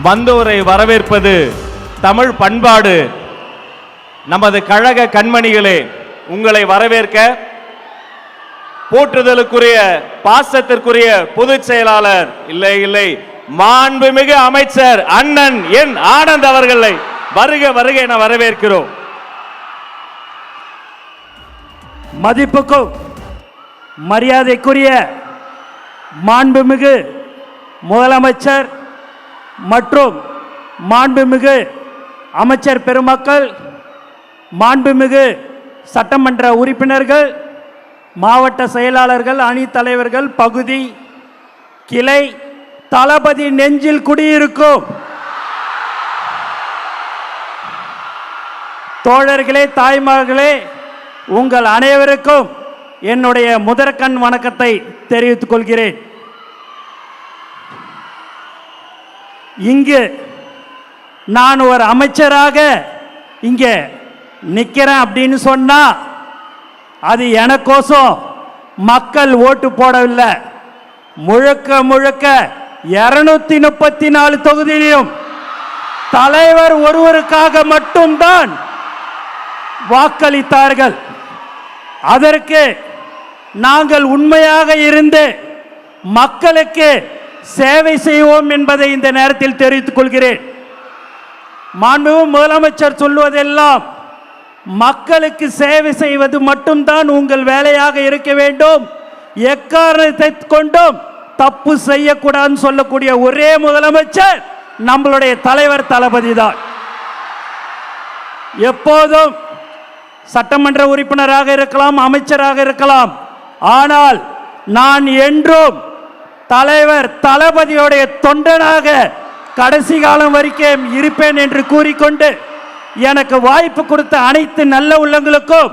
வந்தோரை வரவேற்பது தமிழ் பண்பாடு. நமது கழக கண்மணிகளே, உங்களை வரவேற்க போற்றுதலுக்குரிய பாசத்திற்குரிய பொதுச் செயலாளர் இல்லை மாண்புமிகு அமைச்சர் அண்ணன் என் ஆனந்த் அவர்களை வருக வருக என வரவேற்கிறோம். மதிப்புக்கும் மரியாதைக்குரிய மாண்புமிகு முதலமைச்சர் மற்றும் மாண்புமிகு அமைச்சர் பெருமக்கள், மாண்புமிகு சட்டமன்ற உறுப்பினர்கள், மாவட்ட செயலாளர்கள், அணி தலைவர்கள், பகுதி கிளை தளபதி நெஞ்சில் குடியிருக்கும் தோழர்களே, தாய்மார்களே, உங்கள் அனைவருக்கும் என்னுடைய முதற்கண் வணக்கத்தை தெரிவித்துக் கொள்கிறேன். இங்கு நான் ஒரு அமைச்சராக இங்கே நிற்கிறேன் அப்படின்னு சொன்னா அது எனக்கோசம் மக்கள் ஓட்டு போடவில்லை. முழுக்க முழுக்க 234 தொகுதியிலும் தலைவர் ஒருவருக்காக மட்டும்தான் வாக்களித்தார்கள். அதற்கு நாங்கள் உண்மையாக இருந்து மக்களுக்கு சேவை செய்வோம் என்பதை இந்த நேரத்தில் தெரிவித்துக் கொள்கிறேன். மாண்புமிகு முதலமைச்சர் சொல்வதெல்லாம் மக்களுக்கு சேவை செய்வது மட்டும்தான் உங்கள் வேலையாக இருக்க வேண்டும், எக்காரணத்தை கொண்டும் தப்பு செய்யக்கூடாதுன்னு சொல்லக்கூடிய ஒரே முதலமைச்சர் நம்மளுடைய தலைவர் தளபதி தான். எப்போதும் சட்டமன்ற உறுப்பினராக இருக்கலாம், அமைச்சராக இருக்கலாம், ஆனால் நான் என்றும் தலைவர் தளபதியுடைய தொண்டனாக கடைசி காலம் வரைக்கும் இருப்பேன் என்று கூறிக்கொண்டு எனக்கு வாய்ப்பு கொடுத்த அனைத்து நல்ல உள்ளங்களுக்கும்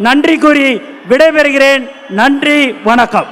நன்றி கூறி விடைபெறுகிறேன். நன்றி, வணக்கம்.